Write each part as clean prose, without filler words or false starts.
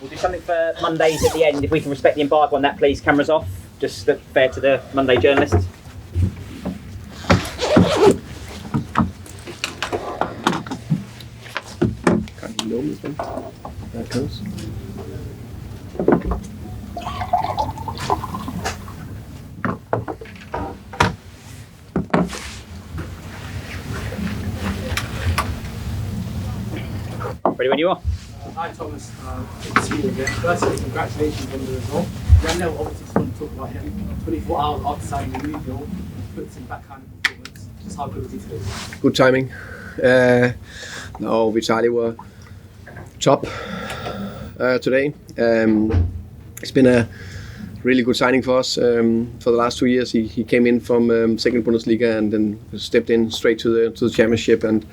We'll do something for Mondays at the end. If we can respect the embargo on that, please. Cameras off. Just fair to the Monday journalists. Can't you know this one? That goes. Ready when you are. Hi Thomas, good to see you again. Firstly, congratulations on the result. I know obviously just want to talk about him. 24 hours after signing the new deal, puts him back kind of performance. Just how good was he today? Good timing. No, Vitaly were top today. It's been a really good signing for us. For the last 2 years, he came in from second Bundesliga and then stepped in straight to the Championship and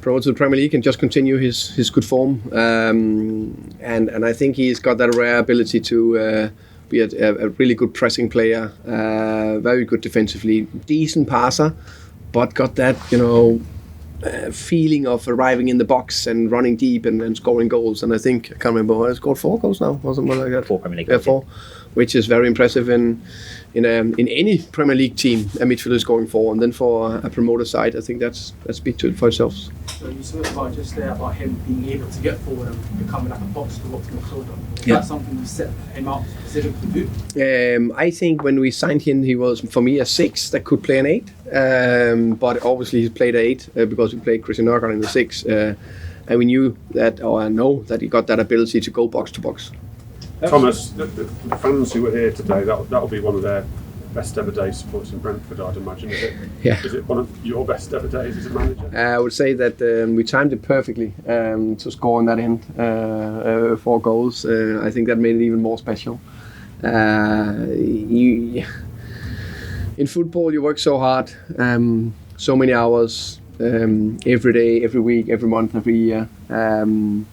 promoted to the Premier League and just continue his good form. And I think he's got that rare ability to be a really good pressing player, very good defensively, decent passer, but got that feeling of arriving in the box and running deep and scoring goals. And I think I can't remember. I scored 4 goals now, or something like that. 4 Premier League goals. 4, which is very impressive in any Premier League team. A midfielder is going 4, and then for a promoter side, I think that speaks to it for itself. So you spoke about just there about him being able to get forward and becoming like a box-to-box midfielder. Is that something you set him up specifically to do? I think when we signed him, he was, for me, a 6 that could play an 8. But obviously he's played 8 because we played Christian Nørgaard in the 6. And we knew that, or I know that he got that ability to go box-to-box. Thomas, the fans who were here today, that'll be one of their best ever days supporting Brentford, I'd imagine. Is it one of your best ever days as a manager? I would say that we timed it perfectly to score on that end, 4 goals. I think that made it even more special. In football, you work so hard, so many hours, every day, every week, every month, every year. And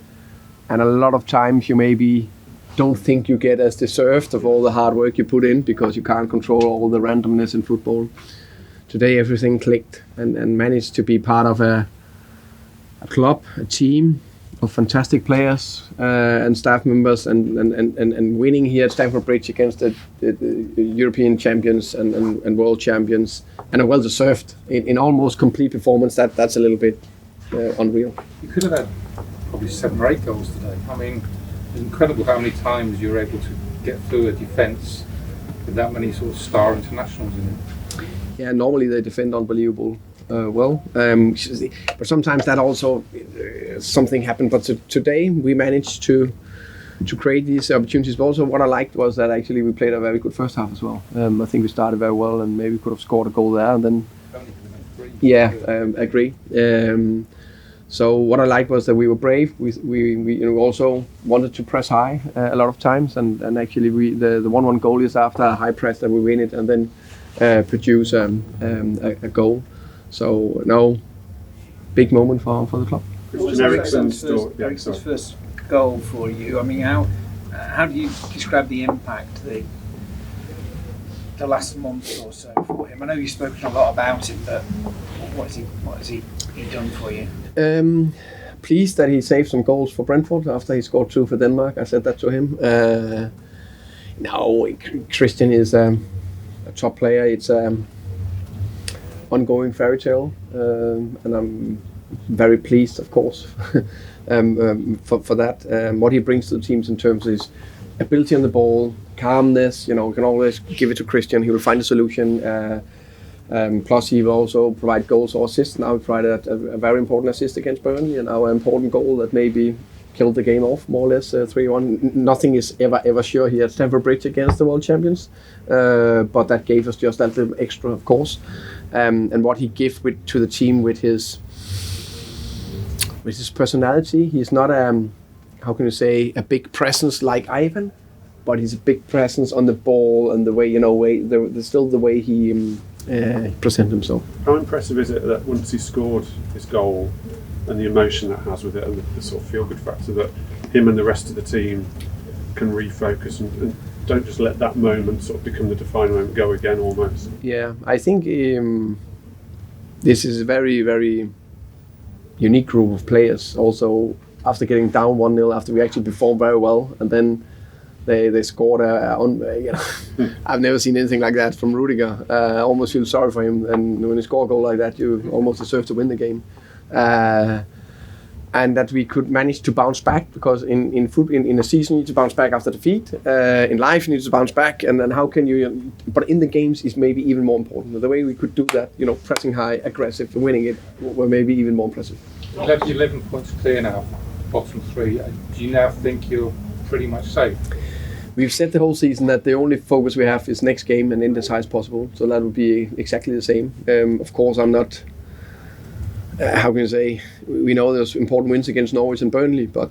a lot of times you maybe don't think you get as deserved of all the hard work you put in because you can't control all the randomness in football. Today everything clicked and managed to be part of a club, a team of fantastic players and staff members and winning here at Stamford Bridge against the European champions and world champions and a well-deserved in almost complete performance. That's a little bit unreal. You could have had probably 7 or 8 goals today. I mean, it's incredible how many times you're able to get through a defence with that many sort of star internationals in it. Yeah, normally they defend unbelievable well, but sometimes that also something happened. But today we managed to create these opportunities. But also what I liked was that actually we played a very good first half as well. I think we started very well and maybe could have scored a goal there and then. Yeah, agree. So what I liked was that we were brave. We also wanted to press high a lot of times, and actually the 1-1 goal is after a high press that we win it and then produce a goal. So no, big moment for the club. Eriksen's first goal for you. I mean, how do you describe the impact the last month or so for him? I know you've spoken a lot about it, but what has he done for you? Pleased that he saved some goals for Brentford after he scored 2 for Denmark. I said that to him. No, Christian is a top player. It's ongoing fairy tale, and I'm very pleased, of course, for that. What he brings to the teams in terms of his ability on the ball, calmness. You can always give it to Christian. He will find a solution. Plus, he will also provide goals or assists. Now he provided a very important assist against Burnley, and our important goal that maybe killed the game off more or less 3-1. Nothing is ever sure here at Stamford Bridge against the world champions, but that gave us just that little extra, of course. And what he gives to the team with his personality. He's not how can you say, a big presence like Ivan, but he's a big presence on the ball and the way still the way he present himself. How impressive is it that once he scored his goal and the emotion that has with it and the sort of feel-good factor that him and the rest of the team can refocus and don't just let that moment sort of become the defining moment, go again almost? Yeah, I think this is very, very unique group of players. Also, after getting down 1-0, after we actually performed very well, and then they scored I've never seen anything like that from Rudiger. I almost feel sorry for him, and when you score a goal like that, you almost deserve to win the game. And that we could manage to bounce back, because in a season you need to bounce back after defeat. In life you need to bounce back, and then how can you? But in the games is maybe even more important. The way we could do that, pressing high, aggressive, and winning it, were maybe even more impressive. 11 points clear now, bottom 3. Do you now think you're pretty much safe? We've said the whole season that the only focus we have is next game and end as high as possible. So that would be exactly the same. Of course, I'm not. How can you say? We know there's important wins against Norwich and Burnley, but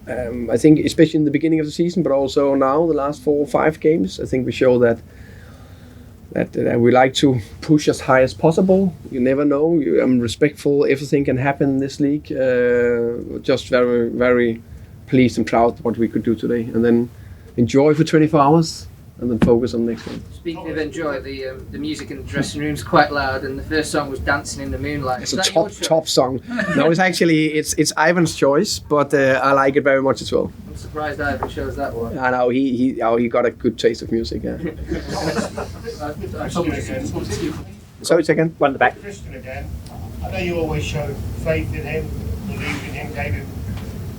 I think especially in the beginning of the season, but also now the last 4 or 5 games, I think we show that we like to push as high as possible. You never know. I'm respectful. Everything can happen in this league. Just very, very pleased and proud what we could do today, and then enjoy for 24 hours. And then focus on the next game. Speaking of enjoy, the music in the dressing room is quite loud, and the first song was "Dancing in the Moonlight." It's a top song. No, it's actually it's Ivan's choice, but I like it very much as well. I'm surprised Ivan chose that one. I know he got a good taste of music. Yeah. Sorry, second. One at the back. Christian again. I know you always show faith in him, believe in him, gave him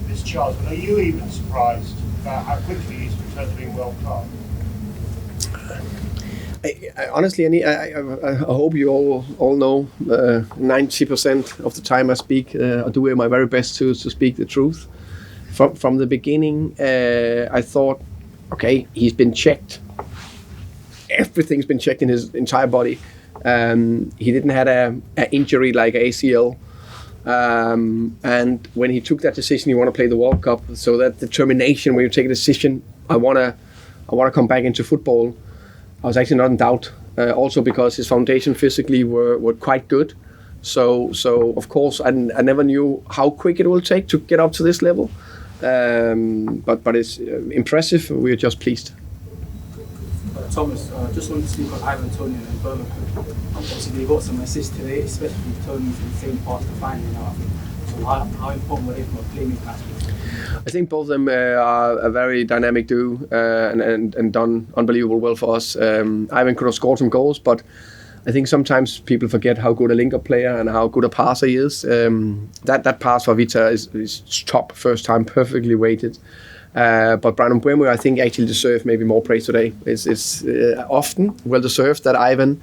this chance, but are you even surprised about how quickly he's returned to being world class? Honestly, I hope you all know 90% of the time I speak, I do my very best to speak the truth. From the beginning, I thought, okay, he's been checked. Everything's been checked in his entire body. He didn't have an injury like ACL. And when he took that decision, he want to play the World Cup. So that determination, when you take a decision, I want to come back into football, I was actually not in doubt. Also because his foundation physically were quite good. So of course I never knew how quick it will take to get up to this level. But it's impressive. We're just pleased. Thomas, just wanted to speak on Ivan Toney and Birmingham. Obviously they got some assists today, especially with Tony's insane pass to find him. So how important were they from a playmaking aspect? I think both of them are a very dynamic duo and done unbelievable well for us. Ivan could have scored some goals, but I think sometimes people forget how good a link-up player and how good a passer he is. That pass for Vita is top, first time, perfectly weighted. But Brandon Buemo, I think, actually deserved maybe more praise today. It's often well deserved that Ivan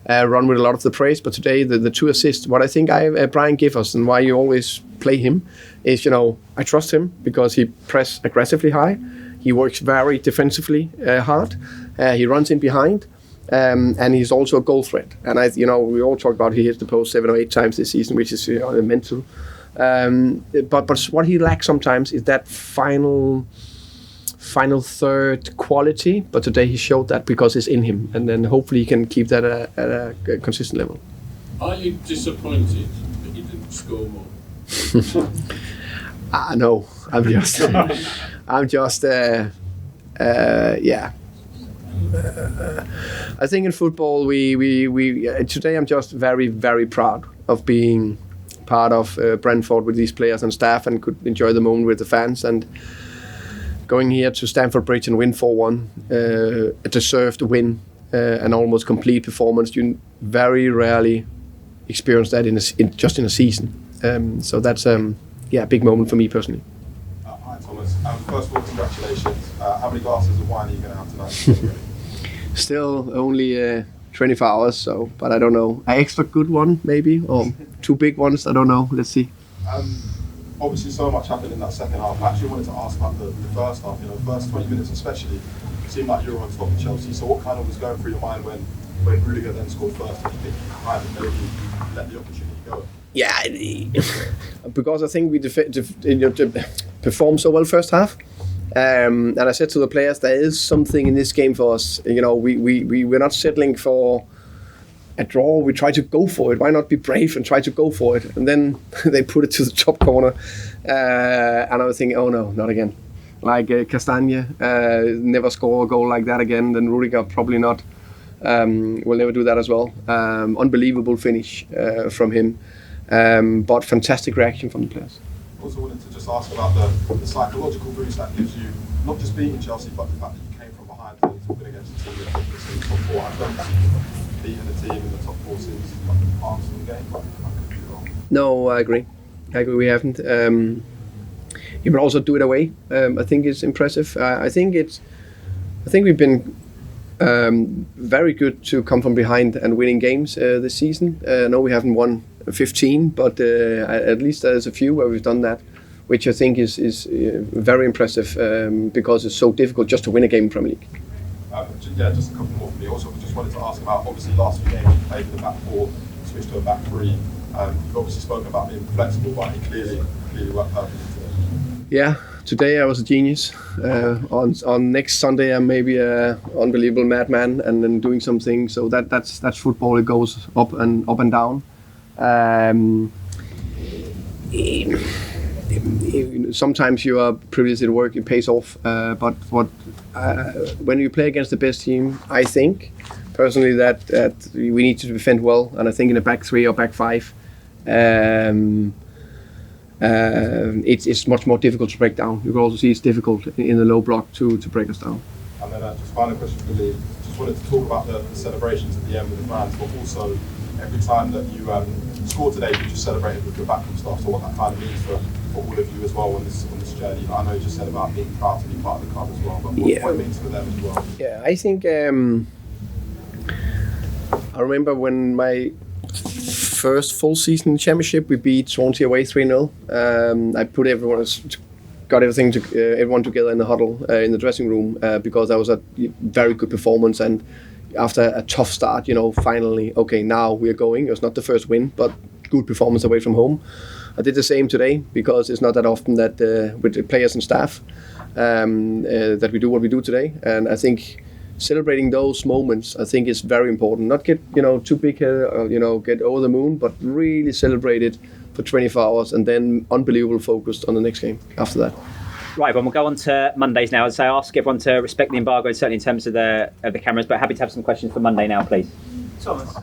run with a lot of the praise, but today the 2 assists. What I think Brian gave us and why you always play him is, I trust him because he press aggressively high. He works very defensively hard. He runs in behind. And he's also a goal threat. And we all talk about he hits the post 7 or 8 times this season, which is mental. But what he lacks sometimes is that final third quality. But today he showed that because it's in him, and then hopefully he can keep that at a consistent level. Are you disappointed that you didn't score more? No, I'm just yeah. I think in football we today I'm just very, very proud of being part of Brentford with these players and staff, and could enjoy the moment with the fans, and going here to Stamford Bridge and win 4-1, a deserved win, an almost complete performance. You very rarely experience that just in a season. So that's a big moment for me personally. Hi Thomas. First of all, congratulations. How many glasses of wine are you going to have tonight? Still only 24 hours, but I don't know. An extra good one maybe, or 2 big ones. I don't know. Let's see. Obviously, so much happened in that second half. I actually wanted to ask about the first half. First 20 minutes especially, it seemed like you were on top of Chelsea. So what kind of was going through your mind when Rudiger then scored first, and you think maybe let the opportunity go? Yeah, because I think we performed so well first half. And I said to the players, there is something in this game for us. We're not settling for a draw. We try to go for it. Why not be brave and try to go for it? And then they put it to the top corner. And I was thinking, oh no, not again. Like Castagne, never score a goal like that again. Then Rudiger, probably not. Will never do that as well. Unbelievable finish from him. But fantastic reaction from the players. Also wanted to just ask about the psychological boost that gives you, not just beating Chelsea, but the fact that you came from behind to win against a team that's in the top four. I don't see you beating a team in the top four since the Arsenal game, but I could be wrong. No, I agree. We haven't. You can also do it away. I think it's impressive. I think we've been very good to come from behind and winning games this season. No, we haven't won 15, but at least there's a few where we've done that, which I think is very impressive because it's so difficult just to win a game in Premier League. Just a couple more for me. Also, I just wanted to ask about, obviously last few games you played with a back four, switched to a back three. You've obviously spoken about being flexible, but it clearly worked perfectly today. Yeah, today I was a genius. On next Sunday I'm maybe an unbelievable madman and then doing something. So that's football. It goes up and down. Sometimes you are privileged at work, it pays off. But when you play against the best team, I think personally that we need to defend well. And I think in a back three or back five, it's much more difficult to break down. You can also see it's difficult in the low block to break us down. And then just final question for me. Just wanted to talk about the celebrations at the end with the fans, but also every time that you scored today, you just celebrated with your backroom staff. So what that kind of means for all of you as well on this journey. I know you just said about being proud to be part of the club as well, but what it means for them as well. Yeah, I think I remember when my first full season in the Championship, we beat Swansea away 3-0. I put everyone together in the huddle in the dressing room because that was a very good performance, and after a tough start, finally, okay, now we're going. It was not the first win, but good performance away from home. I did the same today because it's not that often that with the players and staff that we do what we do today, and I think celebrating those moments, I think is very important. Not get too big, get over the moon, but really celebrate it for 24 hours and then unbelievable focused on the next game after that. Right, well, we'll go on to Mondays now. As I ask everyone to respect the embargo, certainly in terms of the cameras, but happy to have some questions for Monday now, please. Thomas,